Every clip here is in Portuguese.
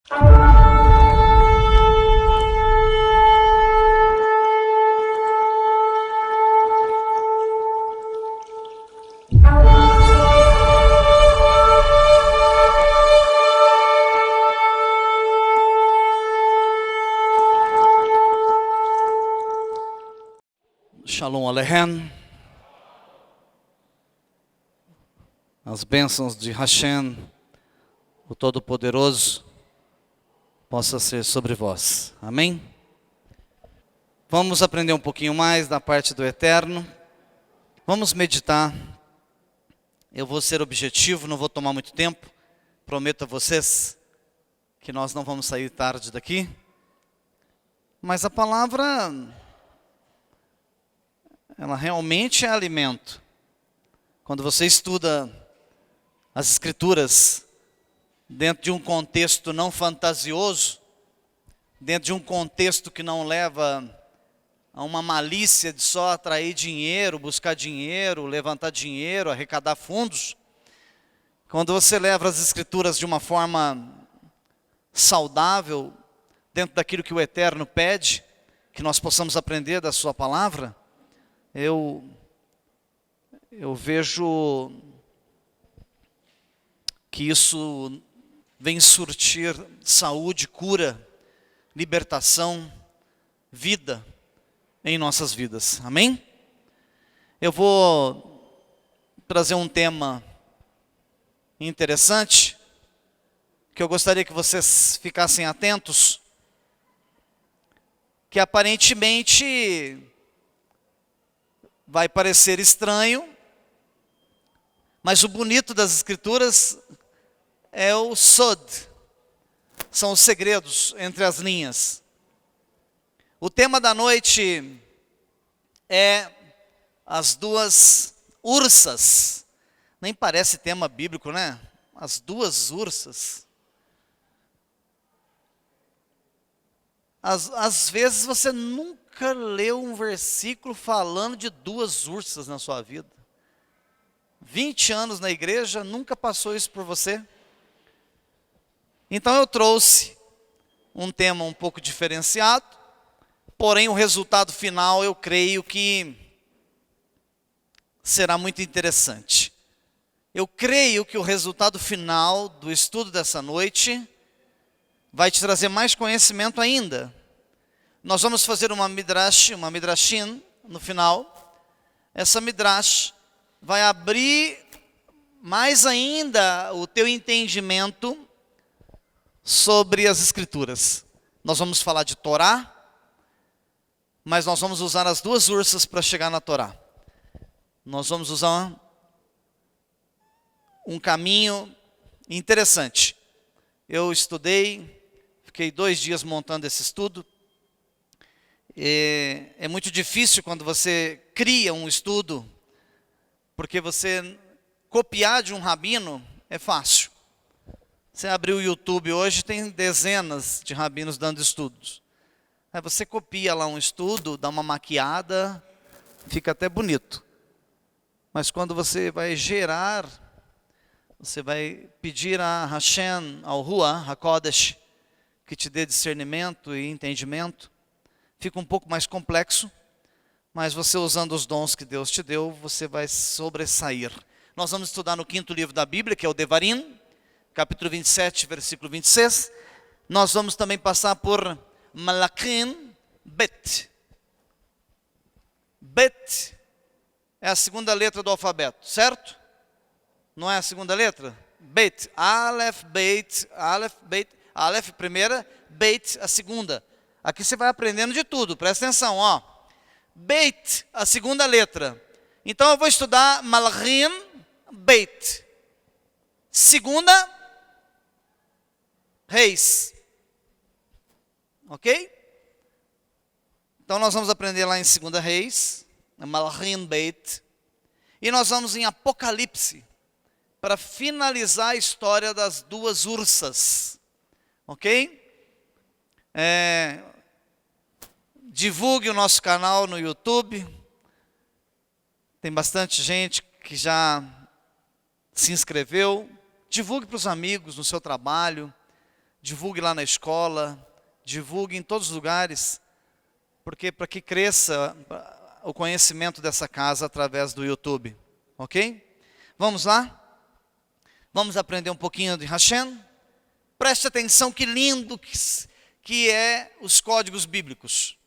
Shalom Aleichem. As bênçãos de Hashem, o Todo-Poderoso, possa ser sobre vós. Amém? Vamos aprender um pouquinho mais da parte do Eterno. Vamos meditar. Eu vou ser objetivo, não vou tomar muito tempo. Prometo a vocês que nós não vamos sair tarde daqui. Mas a palavra, ela realmente é alimento. Quando você estuda as Escrituras dentro de um contexto não fantasioso, dentro de um contexto que não leva a uma malícia de só atrair dinheiro, buscar dinheiro, levantar dinheiro, arrecadar fundos. Quando você leva as Escrituras de uma forma saudável, dentro daquilo que o Eterno pede, que nós possamos aprender da sua palavra, eu vejo que isso vem surtir saúde, cura, libertação, vida em nossas vidas. Amém? Eu vou trazer um tema interessante, que eu gostaria que vocês ficassem atentos, que aparentemente vai parecer estranho, mas o bonito das Escrituras é o sod, são os segredos entre as linhas. O tema da noite é as duas ursas. Nem parece tema bíblico, né? As duas ursas. Às vezes você nunca leu um versículo falando de duas ursas na sua vida. 20 anos na igreja, nunca passou isso por você? Então eu trouxe um tema um pouco diferenciado, porém o resultado final eu creio que será muito interessante. Eu creio que o resultado final do estudo dessa noite vai te trazer mais conhecimento ainda. Nós vamos fazer uma midrashin no final. Essa midrash vai abrir mais ainda o teu entendimento sobre as Escrituras. Nós vamos falar de Torá, mas nós vamos usar as duas ursas para chegar na Torá. Nós vamos usar um caminho interessante. Eu estudei, fiquei 2 dias montando esse estudo. É muito difícil quando você cria um estudo, porque você copiar de um rabino é fácil. Você abrir o YouTube hoje, tem dezenas de rabinos dando estudos. Aí você copia lá um estudo, dá uma maquiada, fica até bonito. Mas quando você vai gerar, você vai pedir a Hashem, ao Ruach HaKodesh, que te dê discernimento e entendimento, fica um pouco mais complexo, mas você usando os dons que Deus te deu, você vai sobressair. Nós vamos estudar no 5º livro da Bíblia, que é o Devarim, capítulo 27, versículo 26. Nós vamos também passar por Malachim Bet. Bet é a segunda letra do alfabeto, certo? Não é a segunda letra? Bet, Aleph, Beit, Aleph, Beit, Aleph primeira, Beit a segunda. Aqui você vai aprendendo de tudo, presta atenção, ó. Beit, a segunda letra. Então eu vou estudar Malachim Beit. Segunda, Reis. Ok? Então nós vamos aprender lá em 2 Reis, Malachim Beit. E nós vamos em Apocalipse, para finalizar a história das duas ursas. Ok? Divulgue o nosso canal no YouTube. Tem bastante gente que já se inscreveu. Divulgue para os amigos no seu trabalho. divulgue lá na escola, divulgue em todos os lugares, porque para que cresça o conhecimento dessa casa através do YouTube, ok? Vamos lá? Vamos aprender um pouquinho de Hashem? Preste atenção, que lindo que é os códigos bíblicos.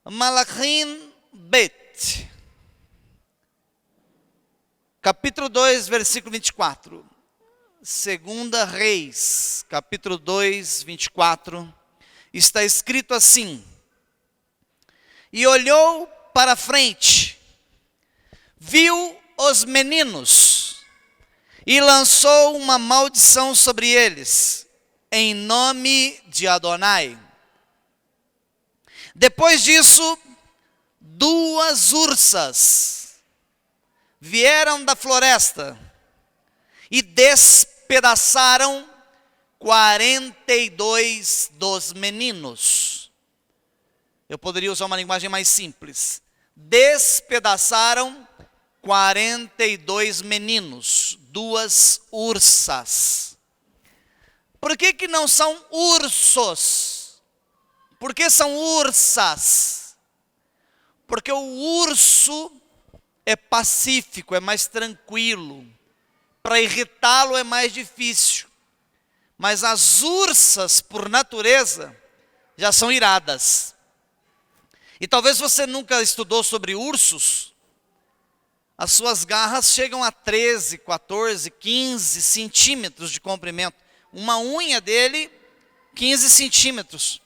Malachim Bet, capítulo 2, versículo 24. Segunda Reis, capítulo 2, 24. Está escrito assim: e olhou para frente, viu os meninos, e lançou uma maldição sobre eles, em nome de Adonai. Depois disso, 2 ursas vieram da floresta e despedaçaram 42 dos meninos. Eu poderia usar uma linguagem mais simples. Despedaçaram 42 meninos, 2 ursas. Por que não são ursos? Por que são ursas? Porque o urso é pacífico, é mais tranquilo. Para irritá-lo é mais difícil. Mas as ursas, por natureza, já são iradas. E talvez você nunca estudou sobre ursos. As suas garras chegam a 13, 14, 15 centímetros de comprimento. Uma unha dele, 15 centímetros.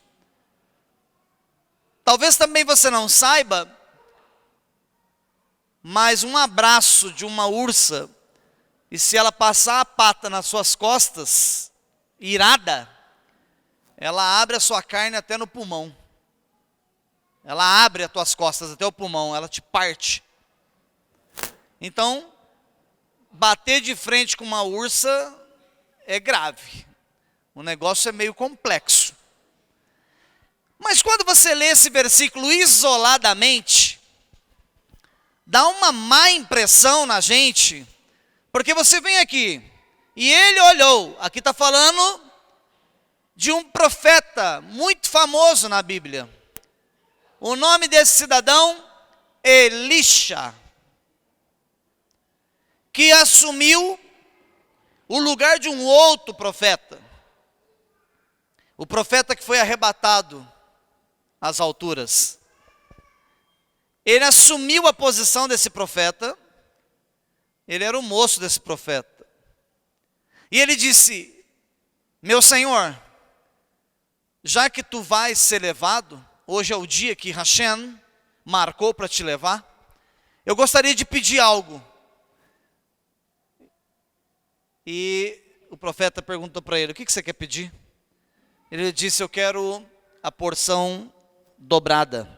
Talvez também você não saiba, mas um abraço de uma ursa, e se ela passar a pata nas suas costas, irada, ela abre a sua carne até no pulmão. Ela abre as tuas costas até o pulmão, ela te parte. Então, bater de frente com uma ursa é grave. O negócio é meio complexo. Mas quando você lê esse versículo isoladamente, dá uma má impressão na gente, porque você vem aqui, e ele olhou, aqui está falando de um profeta muito famoso na Bíblia. O nome desse cidadão, Elisha, que assumiu o lugar de um outro profeta. O profeta que foi arrebatado às alturas. Ele assumiu a posição desse profeta. Ele era o moço desse profeta. E ele disse: meu Senhor, já que tu vais ser levado, hoje é o dia que Hashem marcou para te levar, eu gostaria de pedir algo. E o profeta perguntou para ele: o que você quer pedir? Ele disse: eu quero a porção dobrada.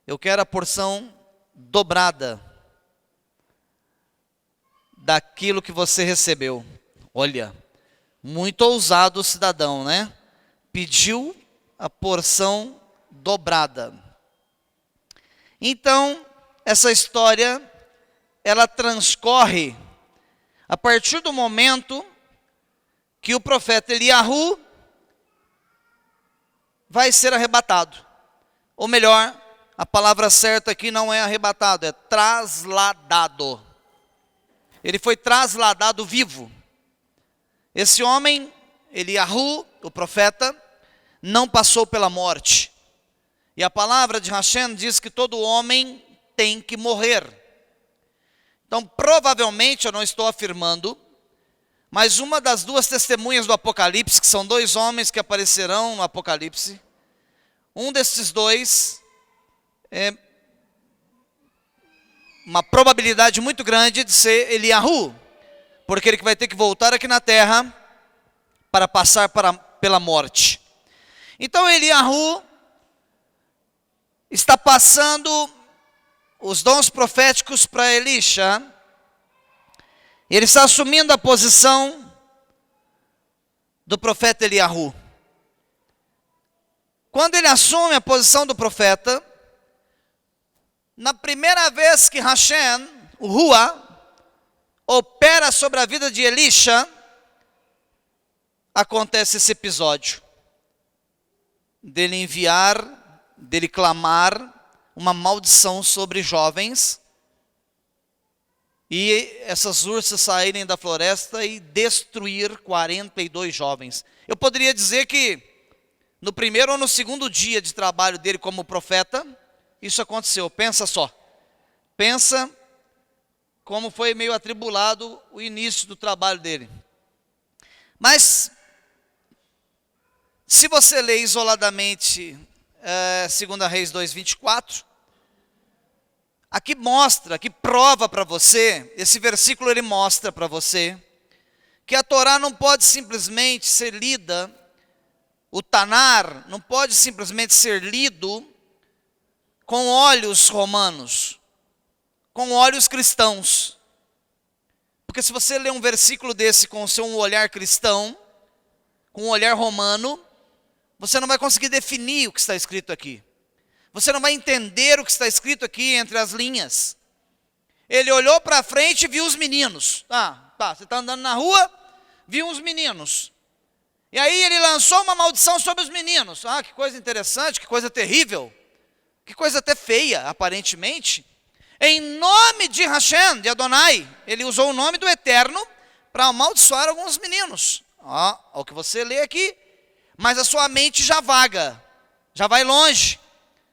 Eu quero a porção dobrada daquilo que você recebeu. Olha, muito ousado o cidadão, né? Pediu a porção dobrada. Então, essa história, ela transcorre a partir do momento que o profeta Eliahu vai ser arrebatado. Ou melhor, a palavra certa aqui não é arrebatado, é trasladado. Ele foi trasladado vivo. Esse homem, Eliahu, o profeta, não passou pela morte. E a palavra de Hashem diz que todo homem tem que morrer. Então, provavelmente, eu não estou afirmando, mas uma das 2 testemunhas do Apocalipse, que são 2 homens que aparecerão no Apocalipse, um desses 2 é uma probabilidade muito grande de ser Eliahu, porque ele que vai ter que voltar aqui na terra para passar pela morte. Então Eliahu está passando os dons proféticos para Elisha. Ele está assumindo a posição do profeta Eliahu. Quando ele assume a posição do profeta, na primeira vez que Hashem, o Rua, opera sobre a vida de Elisha, acontece esse episódio dele enviar, dele clamar uma maldição sobre jovens, e essas ursas saírem da floresta e destruir 42 jovens. Eu poderia dizer que no primeiro ou no segundo dia de trabalho dele como profeta, isso aconteceu. Pensa só. Pensa como foi meio atribulado o início do trabalho dele. Mas, se você ler isoladamente 2 Reis 2:24, aqui mostra, aqui prova para você, esse versículo ele mostra para você, que a Torá não pode simplesmente ser lida, o Tanar não pode simplesmente ser lido com olhos romanos, com olhos cristãos. Porque se você ler um versículo desse com o seu olhar cristão, com um olhar romano, você não vai conseguir definir o que está escrito aqui. Você não vai entender o que está escrito aqui entre as linhas. Ele olhou para frente e viu os meninos. Você está andando na rua, viu uns meninos. E aí ele lançou uma maldição sobre os meninos. Que coisa interessante, que coisa terrível. Que coisa até feia, aparentemente. Em nome de Hashem, de Adonai, ele usou o nome do Eterno para amaldiçoar alguns meninos. O que você lê aqui. Mas a sua mente já vaga, já vai longe.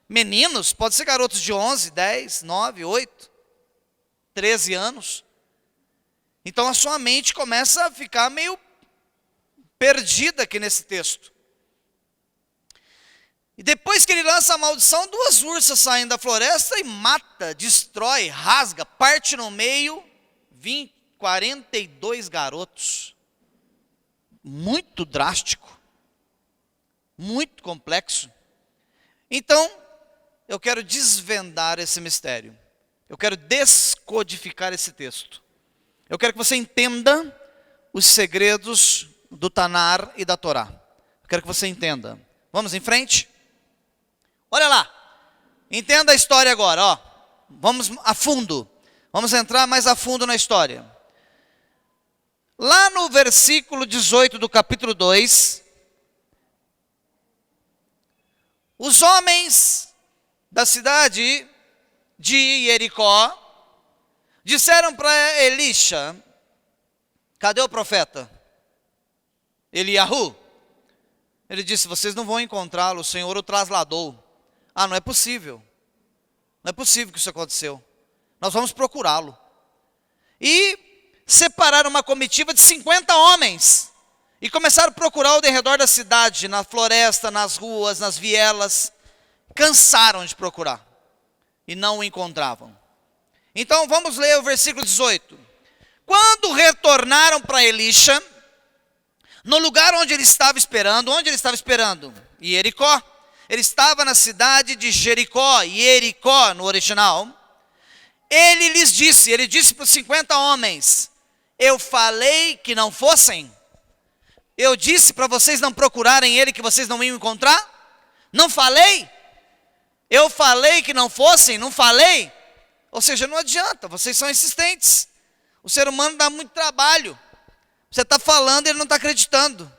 Meninos, pode ser garotos de 11, 10, 9, 8, 13 anos. Então a sua mente começa a ficar meio perdida aqui nesse texto. E depois que ele lança a maldição, 2 ursas saem da floresta e mata, destrói, rasga, parte no meio, 42 garotos. Muito drástico. Muito complexo. Então, eu quero desvendar esse mistério. Eu quero descodificar esse texto. Eu quero que você entenda os segredos do Tanar e da Torá. Eu quero que você entenda. Vamos em frente? Olha lá. Entenda a história agora, Vamos a fundo. Vamos entrar mais a fundo na história. Lá no versículo 18 do capítulo 2, os homens da cidade de Jericó disseram para Elisha: cadê o profeta? Eliahu. Ele disse: vocês não vão encontrá-lo, o Senhor o trasladou. Não é possível. Não é possível que isso aconteceu. Nós vamos procurá-lo. E separaram uma comitiva de 50 homens e começaram a procurar ao redor da cidade, na floresta, nas ruas, nas vielas. Cansaram de procurar e não o encontravam. Então vamos ler o versículo 18. Quando retornaram para Elisha, no lugar onde ele estava esperando, em Jericó. Ele estava na cidade de Jericó, Jericó no original. Ele disse para os 50 homens: eu falei que não fossem? Eu disse para vocês não procurarem ele, que vocês não iam encontrar? Não falei? Eu falei que não fossem? Não falei? Ou seja, não adianta, vocês são insistentes. O ser humano dá muito trabalho. Você está falando e ele não está acreditando.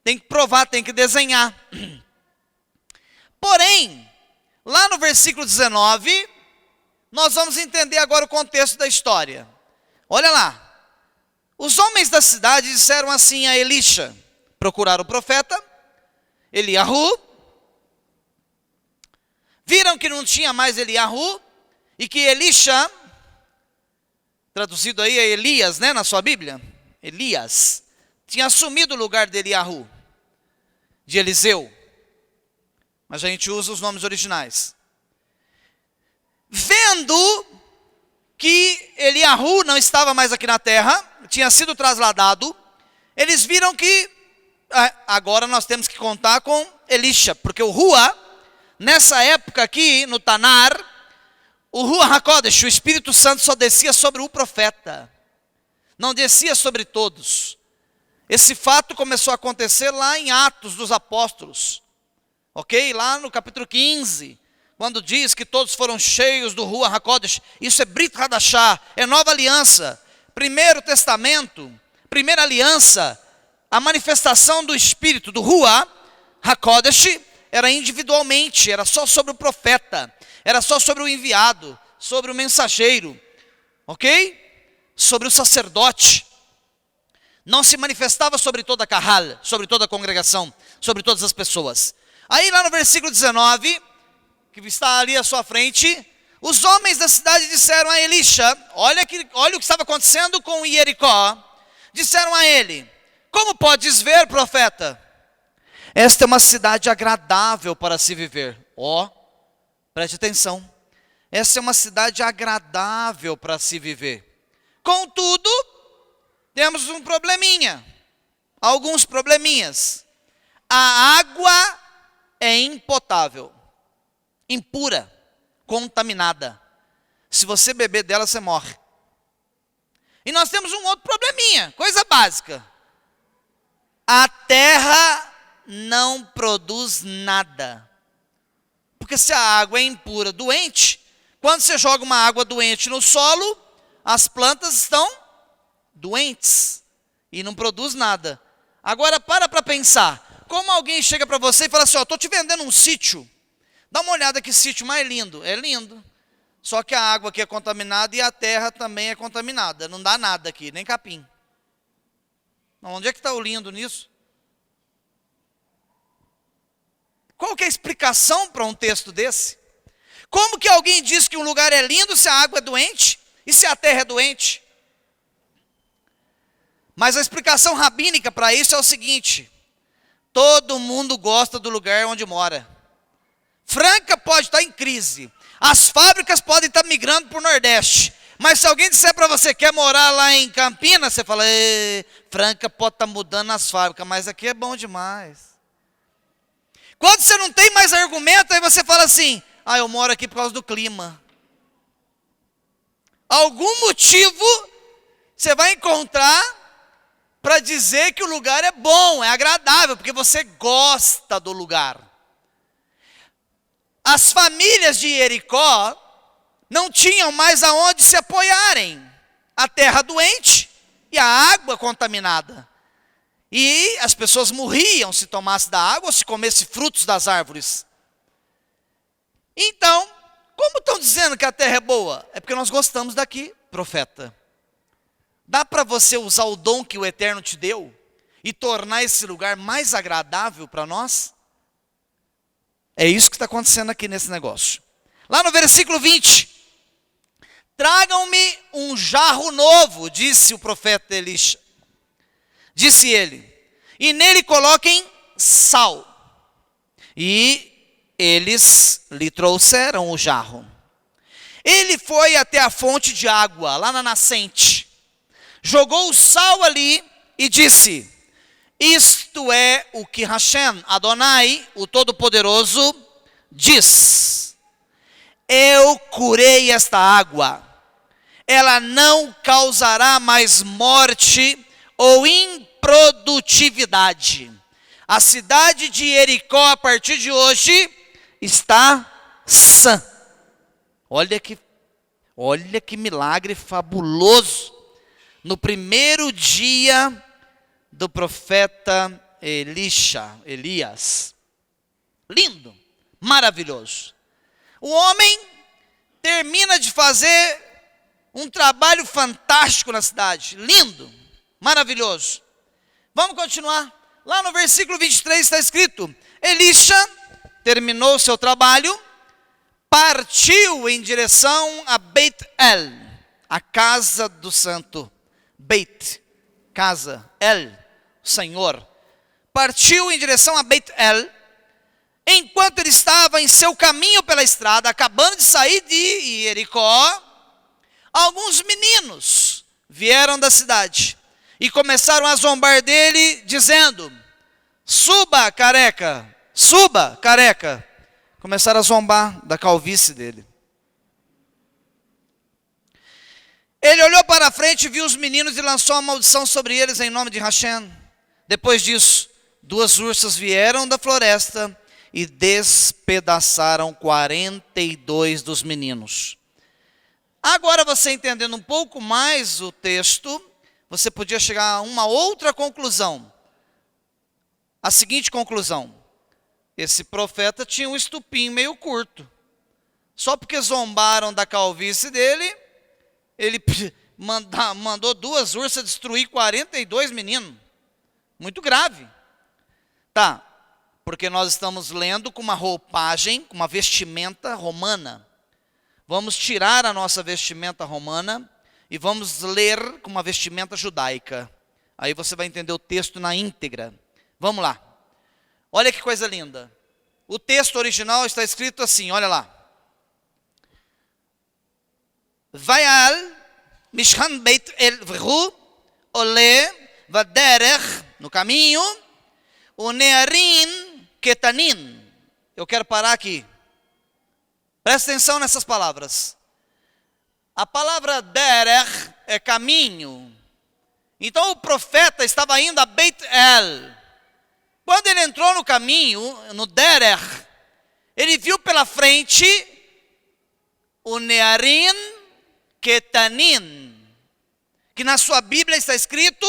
Tem que provar, tem que desenhar. Porém, lá no versículo 19, nós vamos entender agora o contexto da história. Olha lá. Os homens da cidade disseram assim a Elisha: procuraram o profeta Eliahu, viram que não tinha mais Eliahu, e que Elisha, traduzido aí é Elias, na sua Bíblia, Elias, tinha assumido o lugar de Eliahu, de Eliseu. Mas a gente usa os nomes originais. Vendo que Eliahu não estava mais aqui na terra, tinha sido trasladado, eles viram que agora nós temos que contar com Elisha, porque o Rua, nessa época aqui no Tanar, o Rua HaKodesh, o Espírito Santo só descia sobre o profeta, não descia sobre todos. Esse fato começou a acontecer lá em Atos dos Apóstolos, ok? Lá no capítulo 15, quando diz que todos foram cheios do Rua HaKodesh. Isso é Brit Hadashah, é nova aliança. Primeiro testamento, primeira aliança, a manifestação do Espírito, do Ruach HaKodesh, era individualmente, era só sobre o profeta, era só sobre o enviado, sobre o mensageiro, ok? Sobre o sacerdote. Não se manifestava sobre toda a Kahal, sobre toda a congregação, sobre todas as pessoas. Aí lá no versículo 19, que está ali à sua frente, os homens da cidade disseram a Elisha, olha o que estava acontecendo com Jericó, disseram a ele, como podes ver, profeta? Esta é uma cidade agradável para se viver. Preste atenção. Essa é uma cidade agradável para se viver. Contudo, temos um probleminha. Alguns probleminhas. A água é impotável, impura, contaminada. Se você beber dela, você morre. E nós temos um outro probleminha, coisa básica. A terra não produz nada. Porque se a água é impura, doente, quando você joga uma água doente no solo, as plantas estão doentes e não produz nada. Agora para pensar, como alguém chega para você e fala assim, estou te vendendo um sítio, dá uma olhada que sítio mais lindo. É lindo, só que a água aqui é contaminada e a terra também é contaminada, não dá nada aqui, nem capim. Onde é que está o lindo nisso? Qual que é a explicação para um texto desse? Como que alguém diz que um lugar é lindo se a água é doente e se a terra é doente? Mas a explicação rabínica para isso é o seguinte: todo mundo gosta do lugar onde mora. Franca pode estar em crise, as fábricas podem estar migrando para o Nordeste, mas se alguém disser para você que quer morar lá em Campinas, você fala, Franca pode estar mudando as fábricas, mas aqui é bom demais. Quando você não tem mais argumento, aí você fala assim, eu moro aqui por causa do clima. Algum motivo você vai encontrar para dizer que o lugar é bom, é agradável, porque você gosta do lugar. As famílias de Jericó não tinham mais aonde se apoiarem. A terra doente e a água contaminada. E as pessoas morriam se tomasse da água ou se comesse frutos das árvores. Então, como estão dizendo que a terra é boa? É porque nós gostamos daqui, profeta. Dá para você usar o dom que o Eterno te deu e tornar esse lugar mais agradável para nós? É isso que está acontecendo aqui nesse negócio. Lá no versículo 20. Tragam-me um jarro novo, disse o profeta Elisha. Disse ele, e nele coloquem sal. E eles lhe trouxeram o jarro. Ele foi até a fonte de água, lá na nascente. Jogou o sal ali e disse, isto é o que Hashem, Adonai, o Todo-Poderoso, diz. Eu curei esta água. Ela não causará mais morte ou improdutividade. A cidade de Jericó, a partir de hoje, está sã. Olha que milagre fabuloso. No primeiro dia do profeta Elias. Lindo, maravilhoso. O homem termina de fazer um trabalho fantástico na cidade. Lindo, maravilhoso. Vamos continuar. Lá no versículo 23 está escrito, Elisha terminou o seu trabalho, partiu em direção a Beit-El, a casa do santo. Beit, casa, El, Senhor. Partiu em direção a Beit-El, enquanto ele estava em seu caminho pela estrada, acabando de sair de Jericó, alguns meninos vieram da cidade e começaram a zombar dele, dizendo, suba careca, suba careca. Começaram a zombar da calvície dele. Ele olhou para a frente, viu os meninos e lançou uma maldição sobre eles em nome de Hashem. Depois disso, 2 ursas vieram da floresta e despedaçaram 42 dos meninos. Agora você entendendo um pouco mais o texto, você podia chegar a uma outra conclusão. a seguinte conclusão: esse profeta tinha um estupim meio curto. Só porque zombaram da calvície dele, ele mandou 2 ursas destruir 42 meninos. Muito grave. Tá, porque nós estamos lendo com uma roupagem, com uma vestimenta romana. Vamos tirar a nossa vestimenta romana e vamos ler com uma vestimenta judaica. Aí você vai entender o texto na íntegra. Vamos lá. Olha que coisa linda. O texto original está escrito assim, olha lá. Vayal mishkan beit el v'hu ole vaderech, no caminho, o nearim ketanin. Eu quero parar aqui. Presta atenção nessas palavras. A palavra derech é caminho. Então o profeta estava indo a Beit El. Quando ele entrou no caminho, no derech, ele viu pela frente o nearim ketanin, que na sua Bíblia está escrito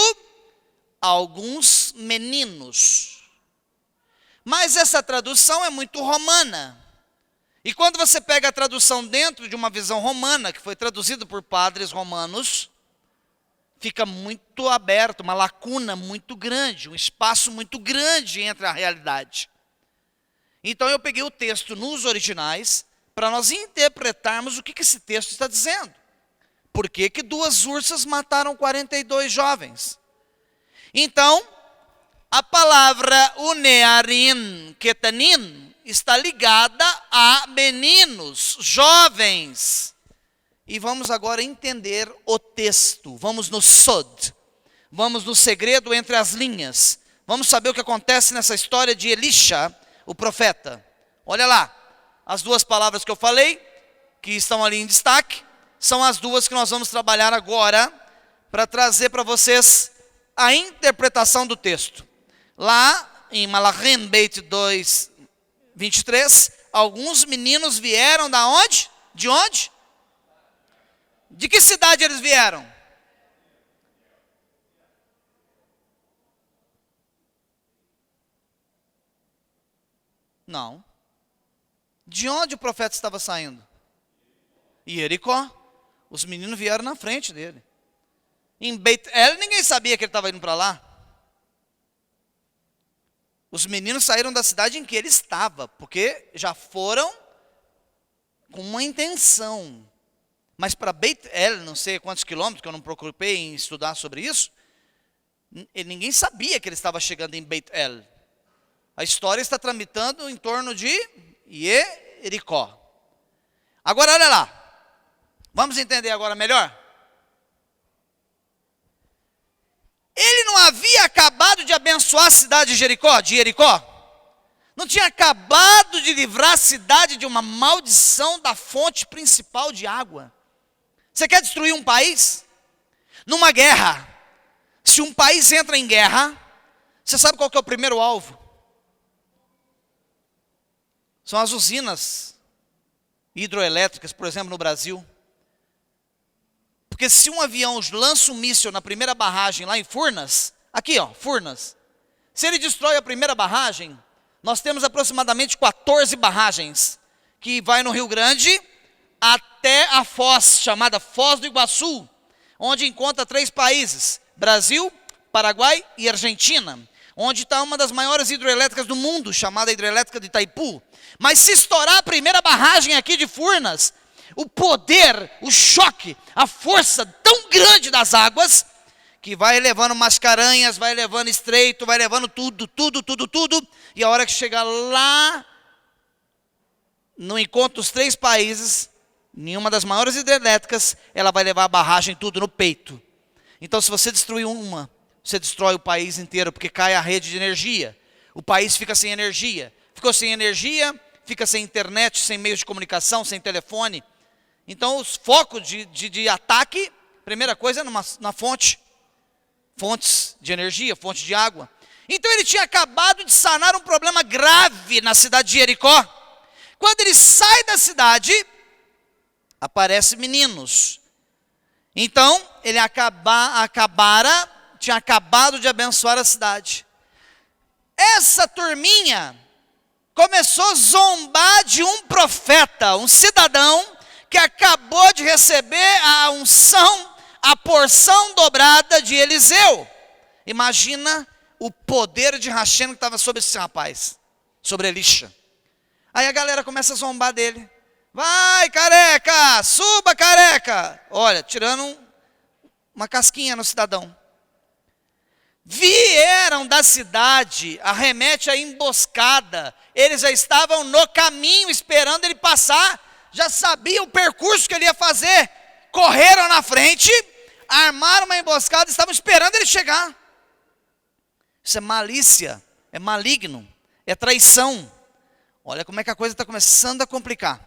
alguns meninos. Mas essa tradução é muito romana. E quando você pega a tradução dentro de uma visão romana, que foi traduzida por padres romanos, fica muito aberto, uma lacuna muito grande, um espaço muito grande entre a realidade. Então eu peguei o texto nos originais, para nós interpretarmos o que esse texto está dizendo. Por que 2 ursas mataram 42 jovens? Então, a palavra unearim ketanin está ligada a meninos, jovens. E vamos agora entender o texto. Vamos no sod. Vamos no segredo entre as linhas. Vamos saber o que acontece nessa história de Elisha, o profeta. Olha lá, as 2 palavras que eu falei, que estão ali em destaque, são as 2 que nós vamos trabalhar agora, para trazer para vocês a interpretação do texto. Lá em Malachim Beit 2, 23, alguns meninos vieram da onde? De onde? De que cidade eles vieram? Não. De onde o profeta estava saindo? Jericó. Os meninos vieram na frente dele. Em Beit El, ninguém sabia que ele estava indo para lá. Os meninos saíram da cidade em que ele estava, porque já foram com uma intenção. Mas para Beit El, não sei quantos quilômetros, que eu não procurei em estudar sobre isso, ninguém sabia que ele estava chegando em Beit El. A história está tramitando em torno de Jericó. Agora olha lá. Vamos entender agora melhor? Ele não havia acabado de abençoar a cidade de Jericó? Não tinha acabado de livrar a cidade de uma maldição da fonte principal de água. Você quer destruir um país? Numa guerra. Se um país entra em guerra, você sabe qual que é o primeiro alvo? São as usinas hidroelétricas, por exemplo, no Brasil. Porque se um avião lança um míssil na primeira barragem lá em Furnas, aqui ó, Furnas, se ele destrói a primeira barragem, nós temos aproximadamente 14 barragens, que vai no Rio Grande até a foz, chamada Foz do Iguaçu, onde encontra 3 países, Brasil, Paraguai e Argentina, onde está uma das maiores hidroelétricas do mundo, chamada hidrelétrica de Itaipu. Mas se estourar a primeira barragem aqui de Furnas, o poder, o choque, a força tão grande das águas, que vai levando Mascarenhas, vai levando Estreito, vai levando tudo, e a hora que chegar lá, no encontro dos 3 países, nenhuma das maiores hidrelétricas, ela vai levar a barragem tudo no peito. Então se você destruir uma, você destrói o país inteiro, porque cai a rede de energia, o país fica sem energia, ficou sem energia, fica sem internet, sem meios de comunicação, sem telefone. Então os focos de ataque, primeira coisa é na fontes de energia, fonte de água. Então ele tinha acabado de sanar um problema grave na cidade de Jericó. Quando ele sai da cidade, aparecem meninos. Então ele tinha acabado de abençoar a cidade. essa turminha começou a zombar de um profeta, um cidadão que acabou de receber a unção, a porção dobrada de Eliseu. Imagina o poder de Hashem que estava sobre esse rapaz, sobre Elisha. Aí a galera começa a zombar dele. Vai, careca, suba, careca. Olha, tirando uma casquinha no cidadão. Vieram da cidade, arremete a emboscada. Eles já estavam no caminho esperando ele passar, já sabiam o percurso que ele ia fazer. Correram na frente, armaram uma emboscada e estavam esperando ele chegar. Isso é malícia, é maligno, é traição. Olha como é que a coisa está começando a complicar.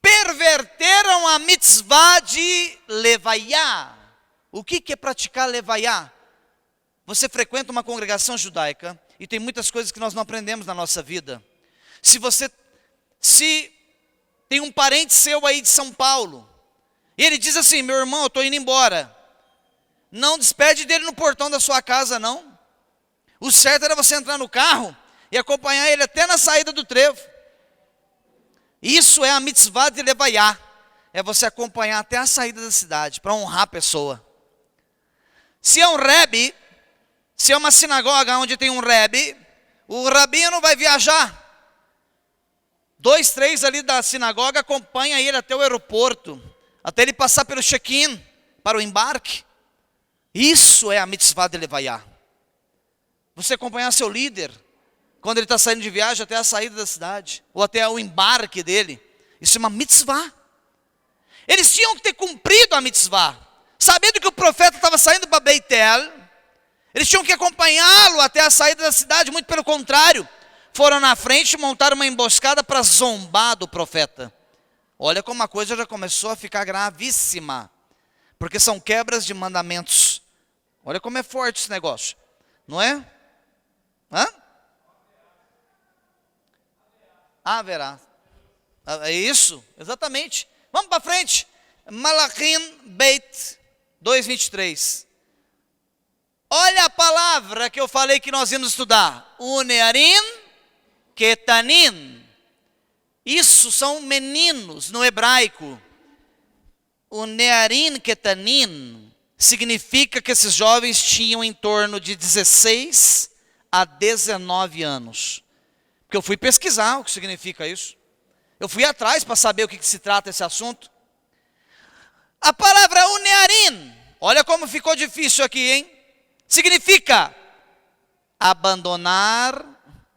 Perverteram a mitzvah de levaiá. O que é praticar levaiá? Você frequenta uma congregação judaica e tem muitas coisas que nós não aprendemos na nossa vida. Se tem um parente seu aí de São Paulo, e ele diz assim: meu irmão, eu estou indo embora. Não despede dele no portão da sua casa, não. O certo era você entrar no carro e acompanhar ele até na saída do trevo. Isso é a mitzvah de levaiá. É você acompanhar até a saída da cidade, para honrar a pessoa. Se é um rebbe, se é uma sinagoga onde tem um rebbe, o rabino vai viajar. 2, 3 ali da sinagoga acompanha ele até o aeroporto, até ele passar pelo check-in, para o embarque. Isso é a mitzvah de levaiá. Você acompanhar seu líder, quando ele está saindo de viagem até a saída da cidade, ou até o embarque dele. Isso é uma mitzvah. Eles tinham que ter cumprido a mitzvah. Sabendo que o profeta estava saindo para Beitel, eles tinham que acompanhá-lo até a saída da cidade. Muito pelo contrário, foram na frente e montaram uma emboscada para zombar do profeta. Olha como a coisa já começou a ficar gravíssima, porque são quebras de mandamentos. Olha como é forte esse negócio, não é? Haverá. É isso? Exatamente. Vamos para frente. Malachim Beit 2:23. Olha a palavra que eu falei que nós íamos estudar. Unearim Ketanim. Isso são meninos no hebraico. Unearim Ketanim significa que esses jovens tinham em torno de 16 a 19 anos. Porque eu fui pesquisar o que significa isso. Eu fui atrás para saber o que se trata esse assunto. A palavra unearim, olha como ficou difícil aqui, hein? Significa abandonar,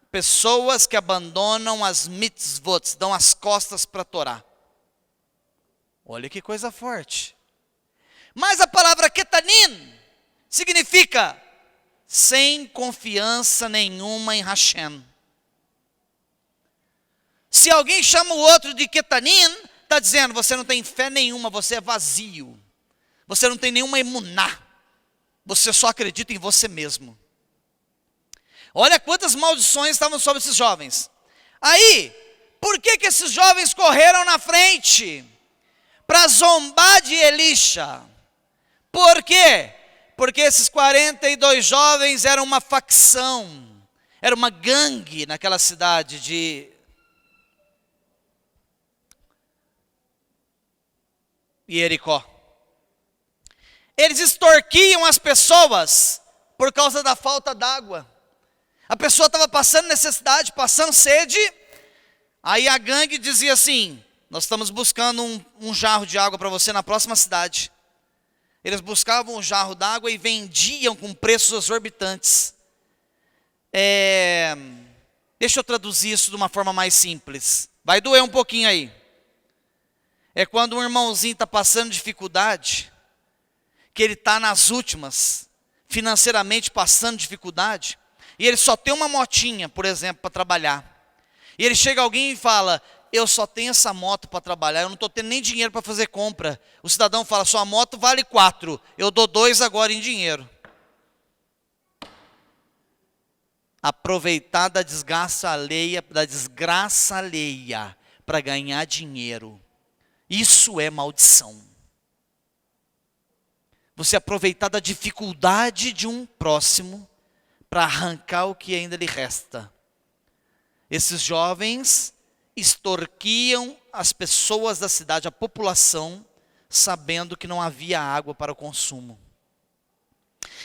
pessoas que abandonam as mitzvot, dão as costas para a Torá. Olha que coisa forte. Mas a palavra ketanim significa sem confiança nenhuma em Hashem. Se alguém chama o outro de ketanim, está dizendo: você não tem fé nenhuma, você é vazio. Você não tem nenhuma emuná. Você só acredita em você mesmo. Olha quantas maldições estavam sobre esses jovens. Aí, por que esses jovens correram na frente? Para zombar de Elisha. Por quê? Porque esses 42 jovens eram uma facção. Era uma gangue naquela cidade de Jericó. Eles extorquiam as pessoas por causa da falta d'água. A pessoa estava passando necessidade, passando sede. Aí a gangue dizia assim: nós estamos buscando um jarro de água para você na próxima cidade. Eles buscavam um jarro d'água e vendiam com preços exorbitantes. Deixa eu traduzir isso de uma forma mais simples. Vai doer um pouquinho aí. É quando um irmãozinho está passando dificuldade, que ele está nas últimas, financeiramente passando dificuldade, e ele só tem uma motinha, por exemplo, para trabalhar. E ele chega alguém e fala: eu só tenho essa moto para trabalhar, eu não estou tendo nem dinheiro para fazer compra. O cidadão fala: sua moto vale 4, eu dou 2 agora em dinheiro. Aproveitar da desgraça alheia para ganhar dinheiro. Isso é maldição. Você aproveitar da dificuldade de um próximo para arrancar o que ainda lhe resta. Esses jovens extorquiam as pessoas da cidade, a população, sabendo que não havia água para o consumo.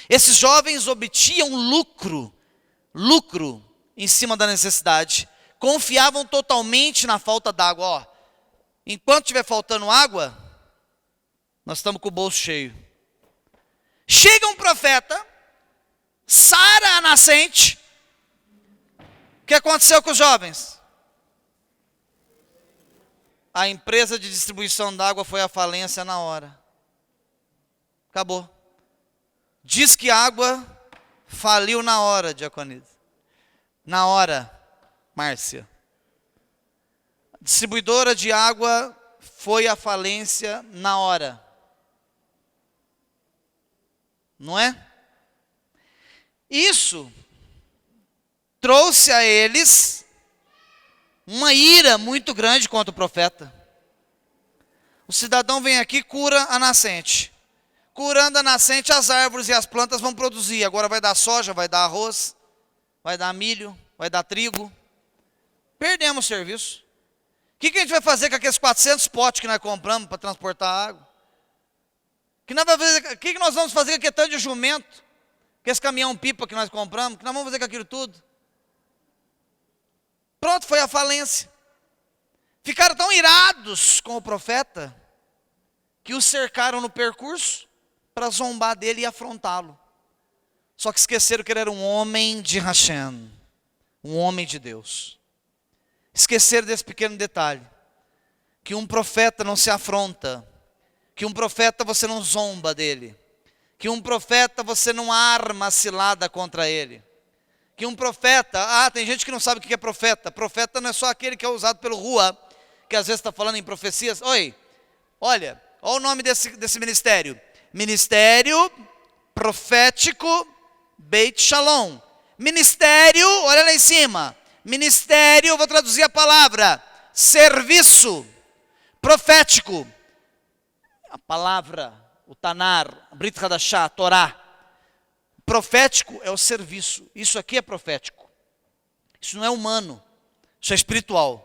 Esses jovens obtinham lucro em cima da necessidade, confiavam totalmente na falta d'água. Enquanto estiver faltando água, nós estamos com o bolso cheio. Chega um profeta, sara a nascente. O que aconteceu com os jovens? A empresa de distribuição d'água foi à falência na hora. Acabou. Diz que a água faliu na hora, Diaconisa. Na hora, Márcia. A distribuidora de água foi à falência na hora. Não é? Isso trouxe a eles uma ira muito grande contra o profeta. O cidadão vem aqui e cura a nascente. Curando a nascente, as árvores e as plantas vão produzir. Agora vai dar soja, vai dar arroz, vai dar milho, vai dar trigo. Perdemos o serviço. O que a gente vai fazer com aqueles 400 potes que nós compramos para transportar água? O que nós vamos fazer com aquele tanto de jumento? Com esse caminhão-pipa que nós compramos? O que nós vamos fazer com aquilo tudo? Pronto, foi a falência. Ficaram tão irados com o profeta que o cercaram no percurso para zombar dele e afrontá-lo. Só que esqueceram que ele era um homem de Hashem, um homem de Deus. Esqueceram desse pequeno detalhe, que um profeta não se afronta, que um profeta você não zomba dele, que um profeta você não arma cilada contra ele, que um profeta, tem gente que não sabe o que é profeta. Profeta não é só aquele que é usado pelo Rua, que às vezes está falando em profecias. Olha o nome desse ministério. Ministério Profético Beit Shalom. Ministério, olha lá em cima. Ministério, eu vou traduzir a palavra. Serviço profético. A palavra, o Tanar, Brit Hadashah, a Torá. Profético é o serviço. Isso aqui é profético. Isso não é humano. Isso é espiritual.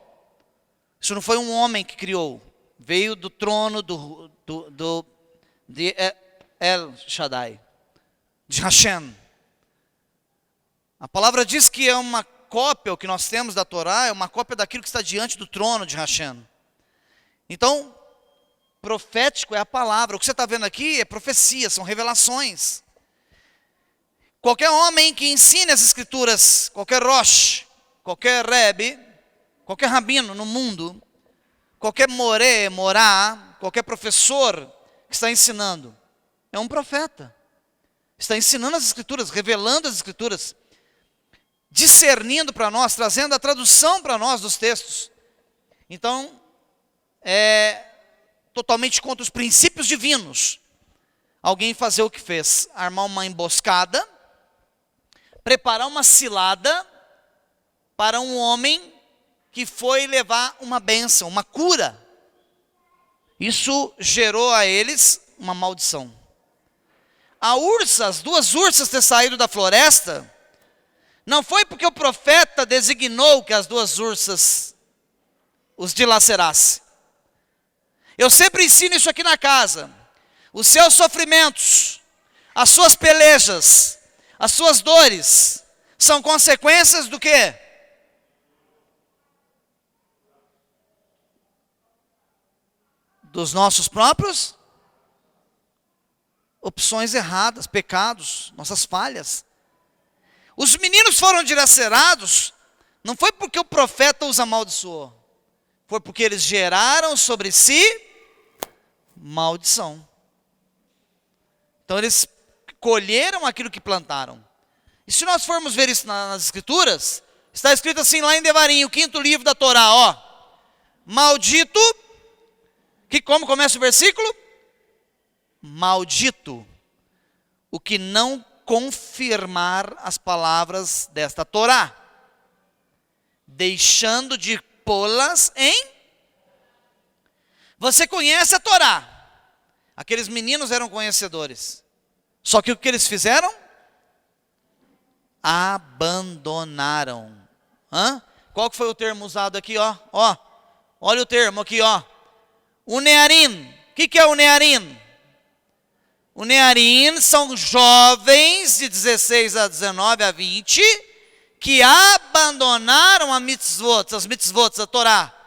Isso não foi um homem que criou. Veio do trono de El Shaddai, de Hashem. A palavra diz que é uma cópia, o que nós temos da Torá, é uma cópia daquilo que está diante do trono de Hashem. Então, profético é a palavra. O que você está vendo aqui é profecia, são revelações. Qualquer homem que ensine as escrituras, qualquer rosh, qualquer rebbe, qualquer rabino no mundo, qualquer morá, qualquer professor que está ensinando, é um profeta. Está ensinando as escrituras, revelando as escrituras, discernindo para nós, trazendo a tradução para nós dos textos. Então, é totalmente contra os princípios divinos alguém fazer o que fez, armar uma emboscada, preparar uma cilada para um homem que foi levar uma bênção, uma cura. Isso gerou a eles uma maldição. As duas ursas ter saído da floresta, não foi porque o profeta designou que as duas ursas os dilacerassem. Eu sempre ensino isso aqui na casa. Os seus sofrimentos, as suas pelejas, as suas dores, são consequências do quê? Dos nossos próprios opções erradas, pecados, nossas falhas. Os meninos foram dilacerados, não foi porque o profeta os amaldiçoou, foi porque eles geraram sobre si maldição. Então eles colheram aquilo que plantaram. E se nós formos ver isso nas escrituras, está escrito assim lá em Devarim, o 5º livro da Torá, maldito, como começa o versículo? Maldito o que não confirmar as palavras desta Torá, deixando de pô-las em... Você conhece a Torá. Aqueles meninos eram conhecedores. Só que o que eles fizeram? abandonaram. Qual que foi o termo usado aqui, ó? Olha o termo aqui, ó. O Nearim. O que é o Nearim? O Nearim são jovens de 16 a 19 a 20 que abandonaram as mitzvot, a Torá.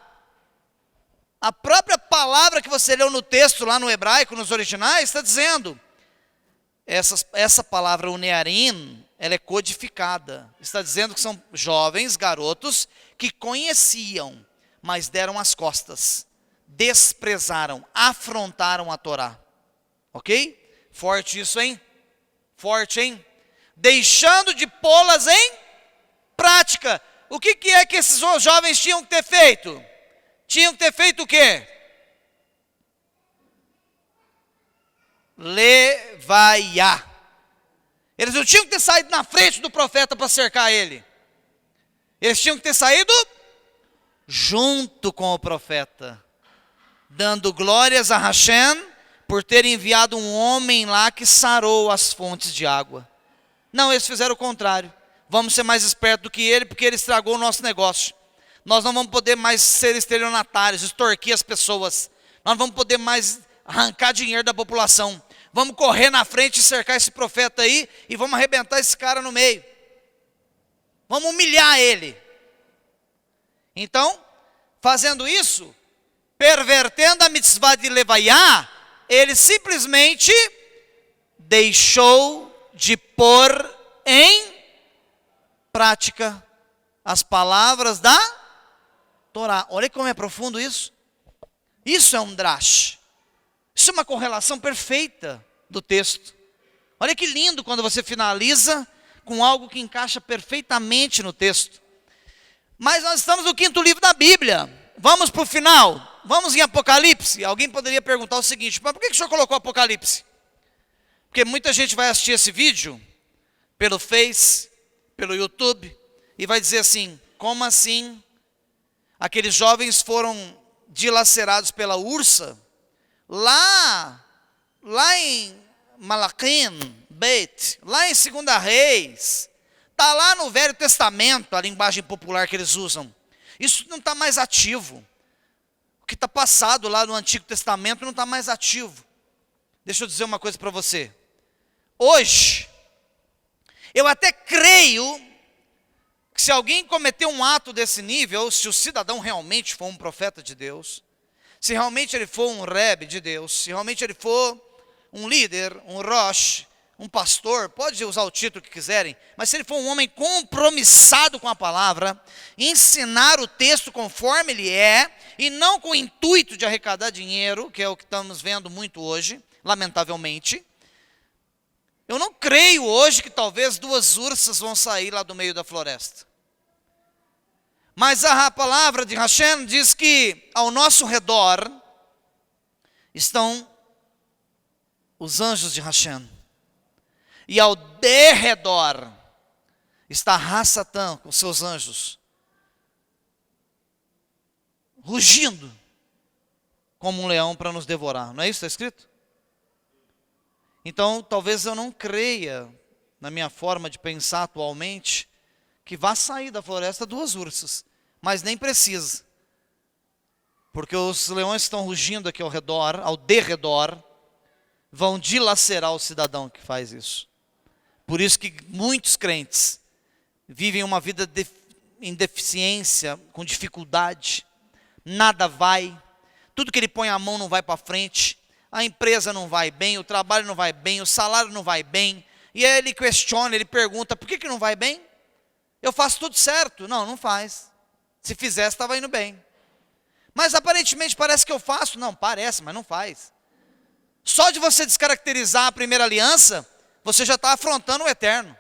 A própria palavra que você leu no texto, lá no hebraico, nos originais, está dizendo. Essa palavra, o Nearim, ela é codificada. Está dizendo que são jovens, garotos, que conheciam, mas deram as costas. Desprezaram, afrontaram a Torá. Ok? Forte isso, hein? Forte, hein? Deixando de pô-las em prática. O que é que esses jovens tinham que ter feito? Tinham que ter feito o quê? Levaiá. Eles não tinham que ter saído na frente do profeta para cercar ele. Eles tinham que ter saído junto com o profeta, dando glórias a Hashem por ter enviado um homem lá que sarou as fontes de água. Não, eles fizeram o contrário. Vamos ser mais espertos do que ele, porque ele estragou o nosso negócio. Nós não vamos poder mais ser estelionatários, extorquir as pessoas. Nós não vamos poder mais arrancar dinheiro da população. Vamos correr na frente e cercar esse profeta aí e vamos arrebentar esse cara no meio. Vamos humilhar ele. Então, fazendo isso, pervertendo a mitzvah de levaiá, ele simplesmente deixou de pôr em prática as palavras da Torá. Olha como é profundo isso. Isso é um drash. Isso é uma correlação perfeita do texto. Olha que lindo quando você finaliza com algo que encaixa perfeitamente no texto. Mas nós estamos no 5º livro da Bíblia. Vamos para o final. Vamos em Apocalipse. Alguém poderia perguntar o seguinte: mas por que o senhor colocou Apocalipse? Porque muita gente vai assistir esse vídeo pelo Face, pelo YouTube, e vai dizer assim: como assim? Aqueles jovens foram dilacerados pela ursa lá em Malaquim, Beit, lá em 2 Reis, está lá no Velho Testamento, a linguagem popular que eles usam. Isso não está mais ativo. O que está passado lá no Antigo Testamento não está mais ativo. Deixa eu dizer uma coisa para você. Hoje, eu até creio que se alguém cometer um ato desse nível, se o cidadão realmente for um profeta de Deus, se realmente ele for um rebe de Deus, se realmente ele for um líder, um rosh, um pastor, pode usar o título que quiserem, mas se ele for um homem compromissado com a palavra, ensinar o texto conforme ele é, e não com o intuito de arrecadar dinheiro, que é o que estamos vendo muito hoje, lamentavelmente, eu não creio hoje que talvez 2 ursas vão sair lá do meio da floresta. Mas a palavra de Hashem diz que ao nosso redor estão os anjos de Hashem. E ao derredor está Hassatã com seus anjos, rugindo como um leão para nos devorar. Não é isso que está escrito? Então, talvez eu não creia, na minha forma de pensar atualmente, que vá sair da floresta 2 ursas, mas nem precisa. Porque os leões que estão rugindo aqui ao redor, ao derredor, vão dilacerar o cidadão que faz isso. Por isso que muitos crentes vivem uma vida em deficiência, com dificuldade, nada vai, tudo que ele põe a mão não vai para frente, a empresa não vai bem, o trabalho não vai bem, o salário não vai bem, e aí ele questiona, ele pergunta: por que não vai bem? Eu faço tudo certo. Não, não faz. Se fizesse, estava indo bem. Mas aparentemente parece que eu faço. Não, parece, mas não faz. Só de você descaracterizar a primeira aliança, você já está afrontando o eterno.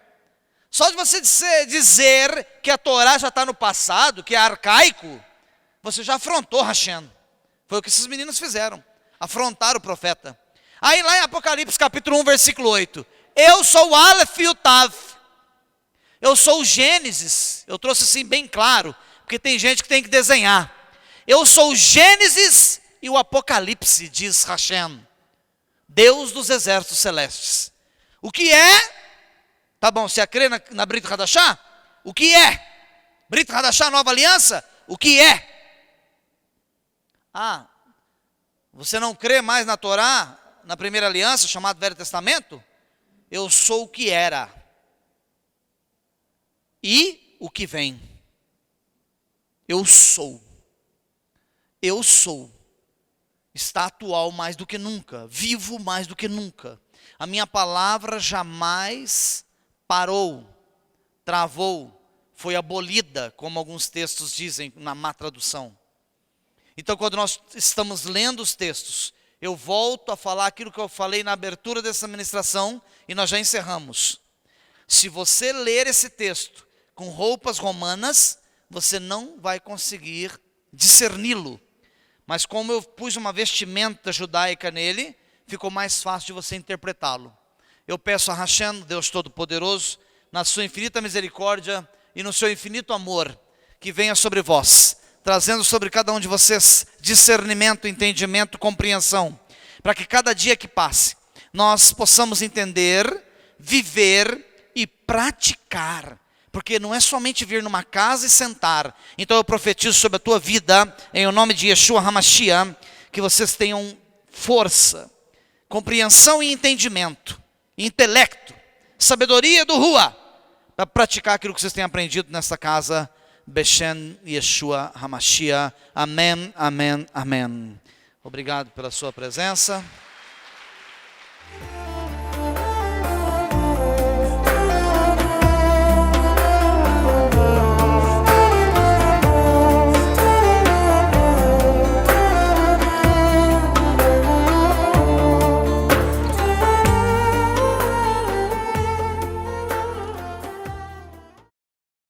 Só de você dizer que a Torá já está no passado, que é arcaico, você já afrontou Hashem. Foi o que esses meninos fizeram. Afrontaram o profeta. Aí lá em Apocalipse capítulo 1, versículo 8. Eu sou o Aleph e o Tav. Eu sou o Gênesis. Eu trouxe assim bem claro, porque tem gente que tem que desenhar. Eu sou o Gênesis e o Apocalipse, diz Hashem, Deus dos exércitos celestes. O que é, Tá bom, você crê na Brit Hadashah? O que é? Brit Hadashah, nova aliança? O que é? Ah, você não crê mais na Torá, na primeira aliança, chamada Velho Testamento? Eu sou o que era. E o que vem. Eu sou. Eu sou. Está atual mais do que nunca. Vivo mais do que nunca. A minha palavra jamais parou, travou, foi abolida, como alguns textos dizem na má tradução. Então, quando nós estamos lendo os textos, eu volto a falar aquilo que eu falei na abertura dessa ministração e nós já encerramos. Se você ler esse texto com roupas romanas, você não vai conseguir discerni-lo. Mas como eu pus uma vestimenta judaica nele, ficou mais fácil de você interpretá-lo. Eu peço a Hashem, Deus Todo-Poderoso, na sua infinita misericórdia e no seu infinito amor, que venha sobre vós, trazendo sobre cada um de vocês discernimento, entendimento, compreensão, para que cada dia que passe, nós possamos entender, viver e praticar, porque não é somente vir numa casa e sentar. Então eu profetizo sobre a tua vida, em o nome de Yeshua HaMashiach, que vocês tenham força, compreensão e entendimento, intelecto, sabedoria do Rua, para praticar aquilo que vocês têm aprendido nesta casa, Beshem Yeshua HaMashiach. Amém, amém, amém. Obrigado pela sua presença.